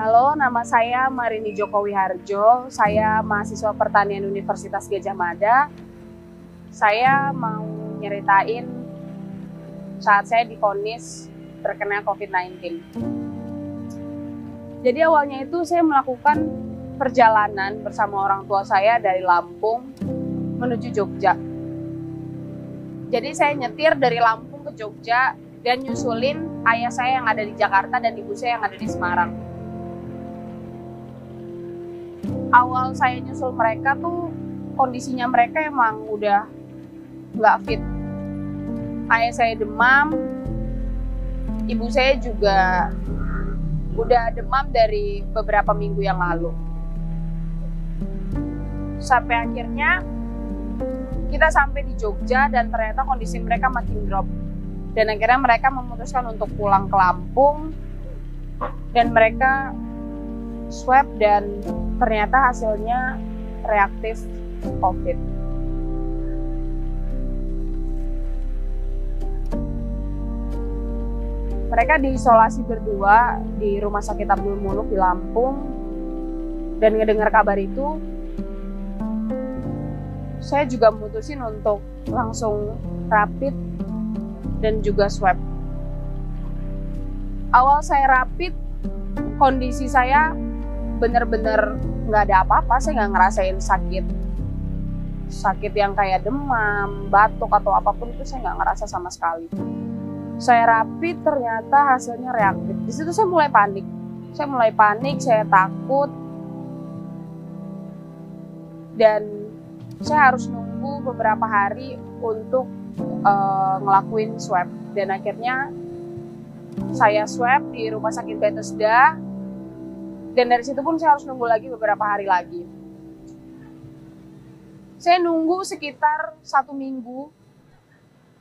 Halo, nama saya Marini Joko Wiharjo. Saya mahasiswa pertanian Universitas Gadjah Mada. Saya mau nyeritain saat saya divonis terkena COVID-19. Jadi awalnya itu saya melakukan perjalanan bersama orang tua saya dari Lampung menuju Jogja. Jadi saya nyetir dari Lampung ke Jogja dan nyusulin ayah saya yang ada di Jakarta dan ibu saya yang ada di Semarang. Awal saya nyusul mereka tuh kondisinya mereka emang udah nggak fit. Ayah saya demam, ibu saya juga udah demam dari beberapa minggu yang lalu. Sampai akhirnya kita sampai di Jogja dan ternyata kondisi mereka makin drop. Dan akhirnya mereka memutuskan untuk pulang ke Lampung dan mereka swab dan ternyata hasilnya reaktif COVID. Mereka diisolasi berdua di Rumah Sakit Abdul Muluk di Lampung, dan ngedengar kabar itu, saya juga memutusin untuk langsung rapid dan juga swab. Awal saya rapid, kondisi saya bener-bener nggak ada apa-apa, saya nggak ngerasain sakit yang kayak demam, batuk atau apapun itu saya nggak ngerasa sama sekali. Saya rapid ternyata hasilnya reaktif. Di situ saya mulai panik, saya takut dan saya harus nunggu beberapa hari untuk ngelakuin swab dan akhirnya saya swab di Rumah Sakit Bethesda. Dan dari situ pun saya harus nunggu lagi beberapa hari lagi. Saya nunggu sekitar 1 minggu.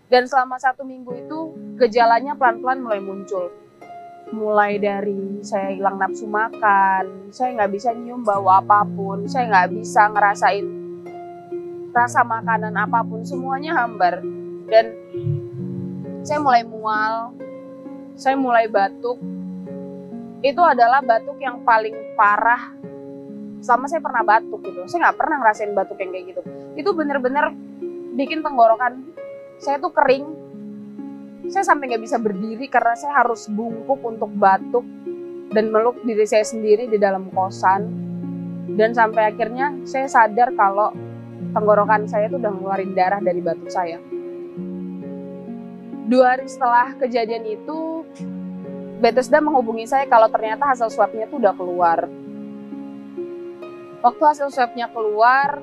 Dan selama 1 minggu itu gejalanya pelan-pelan mulai muncul. Mulai dari saya hilang nafsu makan, saya nggak bisa nyium bau apapun, saya nggak bisa ngerasain rasa makanan apapun, semuanya hambar. Dan saya mulai mual, saya mulai batuk. Itu adalah batuk yang paling parah selama saya pernah batuk gitu. Saya nggak pernah ngerasain batuk yang kayak gitu. Itu bener-bener bikin tenggorokan saya tuh kering. Saya sampai nggak bisa berdiri karena saya harus bungkuk untuk batuk dan meluk diri saya sendiri di dalam kosan. Dan sampai akhirnya saya sadar kalau tenggorokan saya tuh udah ngeluarin darah dari batuk saya. 2 hari setelah kejadian itu, Bethesda menghubungi saya kalau ternyata hasil swabnya tuh udah keluar. Waktu hasil swabnya keluar,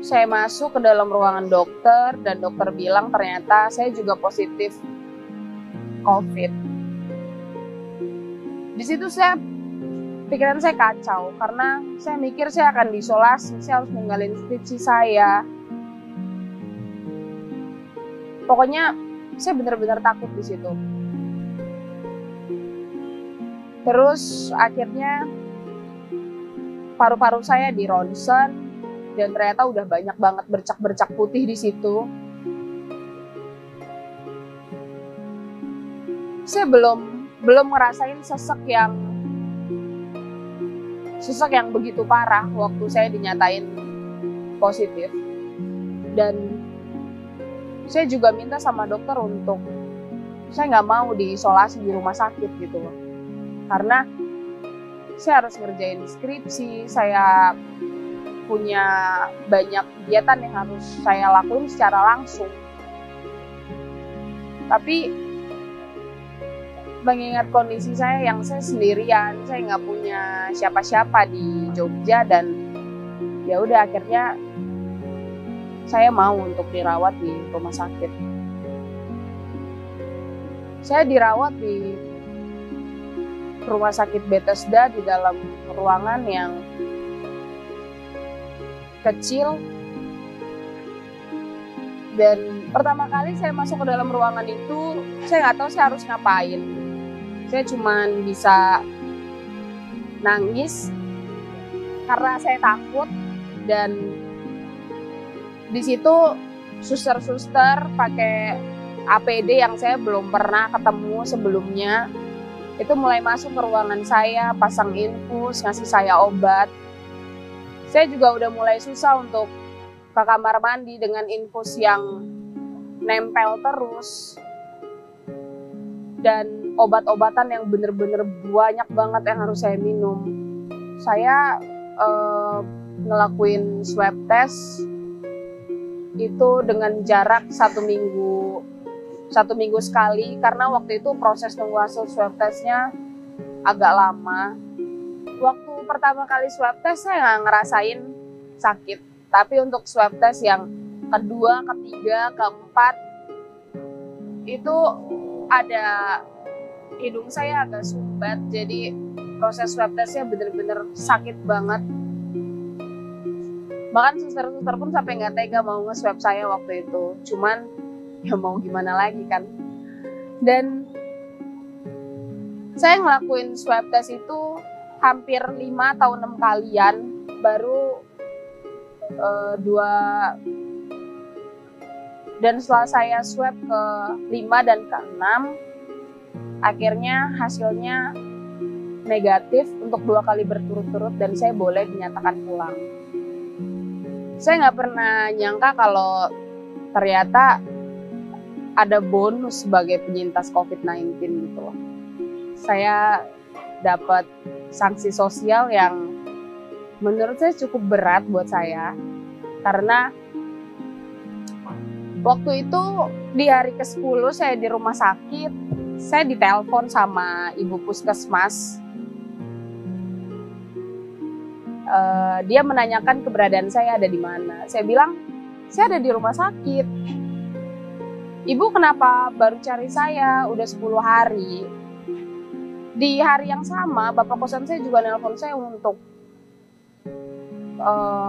saya masuk ke dalam ruangan dokter dan dokter bilang ternyata saya juga positif COVID. Di situ pikiran saya kacau karena saya mikir saya akan diisolasi, saya harus ninggalin skripsi saya. Pokoknya saya benar-benar takut di situ. Terus akhirnya paru-paru saya di ronsen dan ternyata udah banyak banget bercak-bercak putih di situ. Saya belum ngerasain sesek yang begitu parah waktu saya dinyatain positif. Dan saya juga minta sama dokter untuk saya nggak mau diisolasi di rumah sakit gitu loh. Karena saya harus ngerjain skripsi, saya punya banyak kegiatan yang harus saya lakuin secara langsung. Tapi mengingat kondisi saya yang saya sendirian, saya nggak punya siapa-siapa di Jogja dan ya udah akhirnya saya mau untuk dirawat di rumah sakit. Saya dirawat di Rumah Sakit Bethesda di dalam ruangan yang kecil. Dan pertama kali saya masuk ke dalam ruangan itu, saya nggak tahu saya harus ngapain. Saya cuma bisa nangis karena saya takut. Dan di situ suster-suster pakai APD yang saya belum pernah ketemu sebelumnya. Itu mulai masuk ke ruangan saya, pasang infus, ngasih saya obat. Saya juga udah mulai susah untuk ke kamar mandi dengan infus yang nempel terus. Dan obat-obatan yang bener-bener banyak banget yang harus saya minum. Saya ngelakuin swab test itu dengan jarak 1 minggu sekali, karena waktu itu proses nunggu hasil swab testnya agak lama. Waktu pertama kali swab test saya nggak ngerasain sakit, tapi untuk swab test yang kedua, ketiga, keempat itu ada hidung saya agak sumbat, jadi proses swab testnya bener-bener sakit banget. Bahkan suster-suster pun sampai nggak tega mau nge-swab saya waktu itu. Cuman ya mau gimana lagi kan. Dan saya ngelakuin swab test itu hampir 5 atau 6 kalian, baru 2. Dan setelah saya swab ke 5 dan ke 6, akhirnya hasilnya negatif untuk 2 kali berturut-turut dan saya boleh dinyatakan pulang. Saya nggak pernah nyangka kalau ternyata ada bonus sebagai penyintas COVID-19 gitu loh. Saya dapat sanksi sosial yang menurut saya cukup berat buat saya. Karena waktu itu di hari ke-10 saya di rumah sakit, saya ditelepon sama ibu puskesmas. Dia menanyakan keberadaan saya ada di mana. Saya bilang, saya ada di rumah sakit. Ibu kenapa baru cari saya? Udah 10 hari. Di hari yang sama, bapak kosan saya juga nelpon saya untuk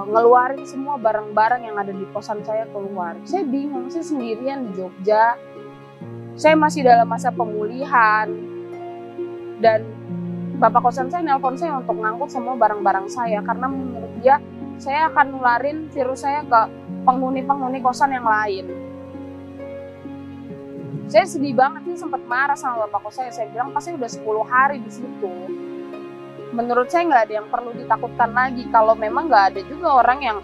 ngeluarin semua barang-barang yang ada di kosan saya keluar. Saya bingung, saya sendirian di Jogja. Saya masih dalam masa pemulihan. Dan bapak kosan saya nelpon saya untuk ngangkut semua barang-barang saya karena menurut dia saya akan nularin virus saya ke penghuni-penghuni kosan yang lain. Saya sedih banget sih, sempat marah sama bapak kos saya. Saya bilang pasti udah 10 hari di situ. Menurut saya nggak ada yang perlu ditakutkan lagi kalau memang nggak ada juga orang yang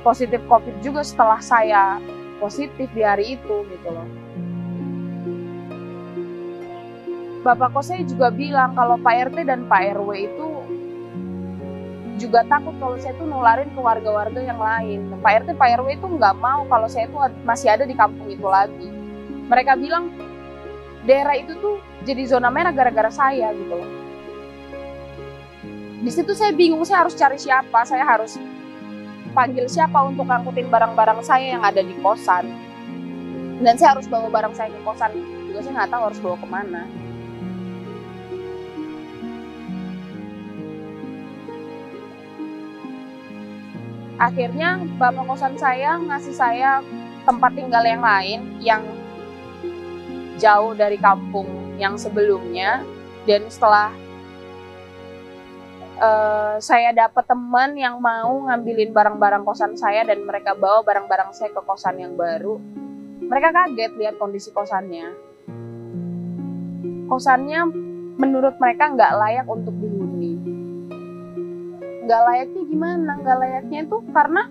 positif COVID juga setelah saya positif di hari itu gitu loh. Bapak kos saya juga bilang kalau Pak RT dan Pak RW itu juga takut kalau saya tuh nularin ke warga-warga yang lain. Pak RT, Pak RW itu nggak mau kalau saya tuh masih ada di kampung itu lagi. Mereka bilang daerah itu tuh jadi zona merah gara-gara saya gitu loh. Di situ saya bingung, saya harus cari siapa, saya harus panggil siapa untuk ngangkutin barang-barang saya yang ada di kosan. Dan saya harus bawa barang saya ke kosan, juga saya nggak tahu harus bawa kemana. Akhirnya bapak kosan saya ngasih saya tempat tinggal yang lain yang jauh dari kampung yang sebelumnya. Dan setelah saya dapat teman yang mau ngambilin barang-barang kosan saya dan mereka bawa barang-barang saya ke kosan yang baru, mereka kaget lihat kondisi kosannya. Kosannya menurut mereka nggak layak untuk dihuni. Nggak layaknya gimana? Nggak layaknya itu karena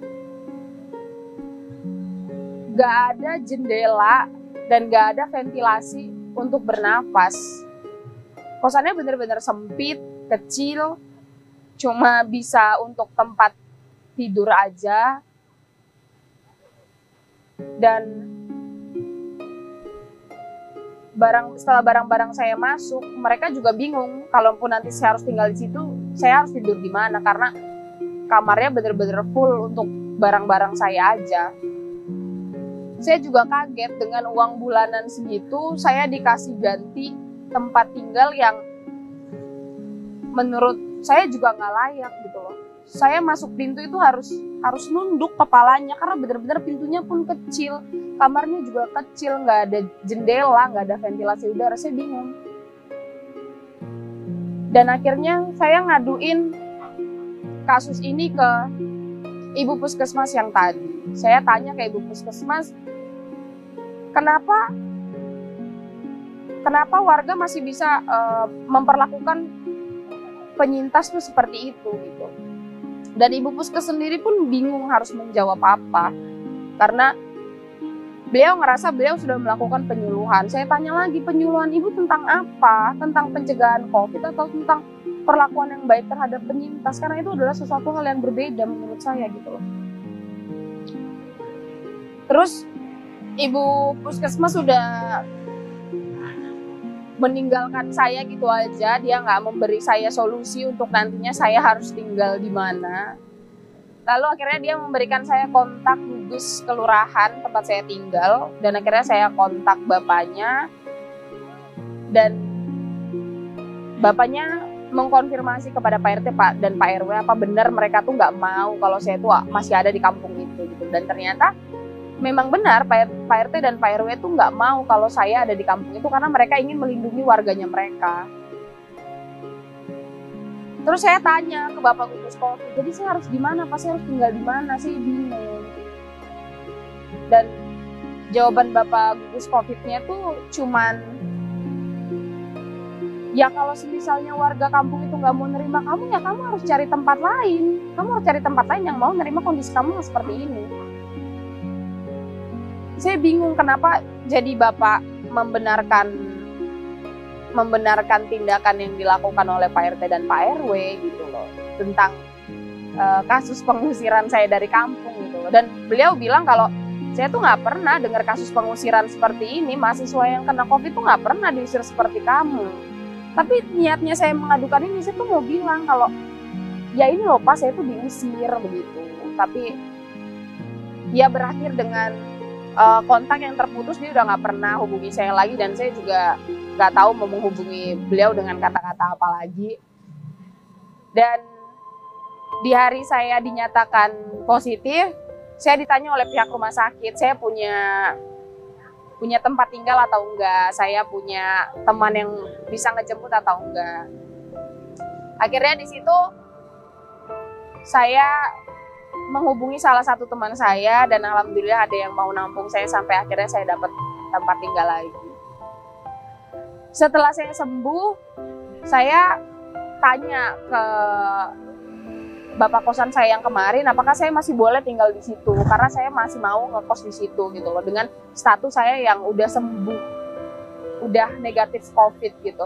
nggak ada jendela dan nggak ada ventilasi untuk bernapas. Kosannya benar-benar sempit, kecil, cuma bisa untuk tempat tidur aja. Dan setelah barang-barang saya masuk, mereka juga bingung. Kalaupun nanti saya harus tinggal di situ, saya harus tidur di mana? Karena kamarnya benar-benar full untuk barang-barang saya aja. Saya juga kaget dengan uang bulanan segitu, saya dikasih ganti tempat tinggal yang menurut saya juga nggak layak gitu loh. Saya masuk pintu itu harus nunduk kepalanya karena benar-benar pintunya pun kecil, kamarnya juga kecil, nggak ada jendela, nggak ada ventilasi udara. Saya bingung. Dan akhirnya saya ngaduin kasus ini ke ibu puskesmas yang tadi. Saya tanya ke ibu puskesmas, kenapa kenapa warga masih bisa memperlakukan penyintas tuh seperti itu gitu. Dan Ibu Puskes sendiri pun bingung harus menjawab apa, karena beliau ngerasa beliau sudah melakukan penyuluhan. Saya tanya lagi, penyuluhan Ibu tentang apa? Tentang pencegahan COVID atau tentang perlakuan yang baik terhadap penyintas? Karena itu adalah sesuatu hal yang berbeda menurut saya gitu loh. Terus Ibu Puskesmas sudah meninggalkan saya gitu aja. Dia nggak memberi saya solusi untuk nantinya saya harus tinggal di mana. Lalu akhirnya dia memberikan saya kontak gugus kelurahan tempat saya tinggal, dan akhirnya saya kontak bapaknya, dan bapaknya mengkonfirmasi kepada Pak RT dan Pak RW apa benar mereka tuh nggak mau kalau saya tuh masih ada di kampung itu gitu. Dan ternyata memang benar Pak RT dan Pak RW tuh nggak mau kalau saya ada di kampung itu karena mereka ingin melindungi warganya mereka. Terus saya tanya ke Bapak gugus COVID, jadi saya harus gimana Pak? Saya harus tinggal di mana? Saya bingung. Dan jawaban Bapak gugus COVID-nya tuh cuman, ya kalau misalnya warga kampung itu nggak mau nerima kamu, ya kamu harus cari tempat lain. Kamu harus cari tempat lain yang mau nerima kondisi kamu seperti ini. Saya bingung kenapa jadi Bapak membenarkan tindakan yang dilakukan oleh Pak RT dan Pak RW gitu loh, tentang kasus pengusiran saya dari kampung gitu loh. Dan beliau bilang kalau saya tuh nggak pernah dengar kasus pengusiran seperti ini, mahasiswa yang kena COVID tuh nggak pernah diusir seperti kamu. Tapi niatnya saya mengadukan ini, saya tuh mau bilang kalau ya ini loh Pak, saya tuh diusir begitu. Tapi ya berakhir dengan kontak yang terputus. Dia udah nggak pernah hubungi saya lagi, dan saya juga nggak tahu mau menghubungi beliau dengan kata-kata apa lagi. Dan di hari saya dinyatakan positif, saya ditanya oleh pihak rumah sakit, saya punya tempat tinggal atau enggak, saya punya teman yang bisa ngejemput atau enggak. Akhirnya di situ saya menghubungi salah satu teman saya, dan alhamdulillah ada yang mau nampung saya sampai akhirnya saya dapat tempat tinggal lagi. Setelah saya sembuh, saya tanya ke bapak kosan saya yang kemarin, apakah saya masih boleh tinggal di situ, karena saya masih mau ngekos di situ gitu loh, dengan status saya yang udah sembuh, udah negatif COVID gitu.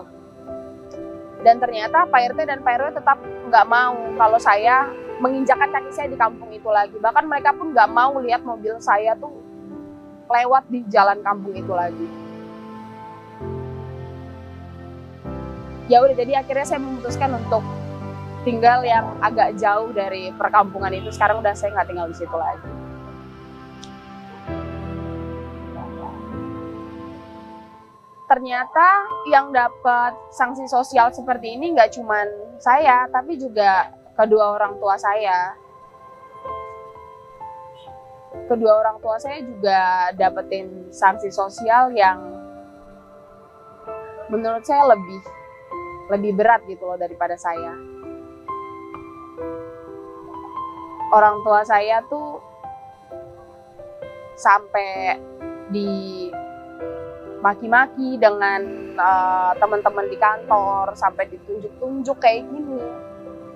Dan ternyata Pak RT dan Pak RW tetap nggak mau kalau saya menginjakkan kaki saya di kampung itu lagi. Bahkan mereka pun nggak mau lihat mobil saya tuh lewat di jalan kampung itu lagi. Ya udah, jadi akhirnya saya memutuskan untuk tinggal yang agak jauh dari perkampungan itu. Sekarang udah saya nggak tinggal di situ lagi. Ternyata yang dapat sanksi sosial seperti ini nggak cuman saya, tapi juga kedua orang tua saya. Kedua orang tua saya juga dapetin sanksi sosial yang menurut saya lebih berat gitu loh daripada saya. Orang tua saya tuh sampai dimaki-maki dengan teman-teman di kantor, sampai ditunjuk-tunjuk kayak gini.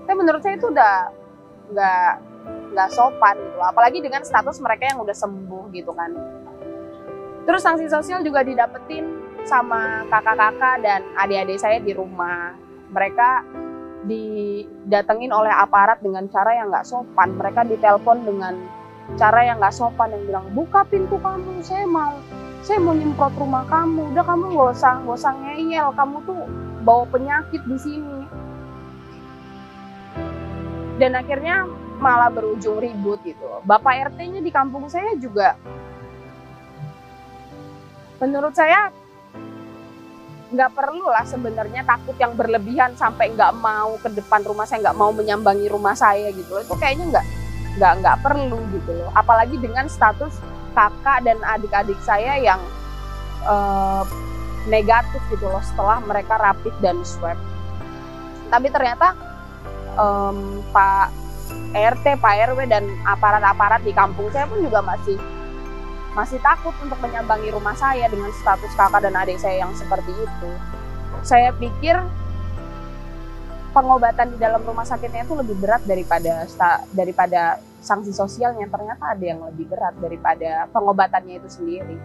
Tapi menurut saya itu udah nggak sopan gitu, apalagi dengan status mereka yang udah sembuh gitu kan. Terus sanksi sosial juga didapetin sama kakak-kakak dan adik-adik saya di rumah. Mereka didatengin oleh aparat dengan cara yang nggak sopan. Mereka ditelepon dengan cara yang nggak sopan, yang bilang, buka pintu kamu, saya mau nyemprot rumah kamu, udah kamu nggak usah ngeyel, kamu tuh bawa penyakit di sini. Dan akhirnya malah berujung ribut gitu. Bapak RT-nya di kampung saya juga, menurut saya nggak perlu lah sebenarnya takut yang berlebihan sampai nggak mau ke depan rumah saya, nggak mau menyambangi rumah saya gitu. Itu kayaknya nggak perlu gitu loh. Apalagi dengan status kakak dan adik-adik saya yang negatif gitu loh setelah mereka rapid dan swab. Tapi ternyata Pak RT, Pak RW dan aparat-aparat di kampung saya pun juga masih takut untuk menyambangi rumah saya dengan status kakak dan adik saya yang seperti itu. Saya pikir pengobatan di dalam rumah sakitnya itu lebih berat daripada sanksi sosialnya. Ternyata ada yang lebih berat daripada pengobatannya itu sendiri.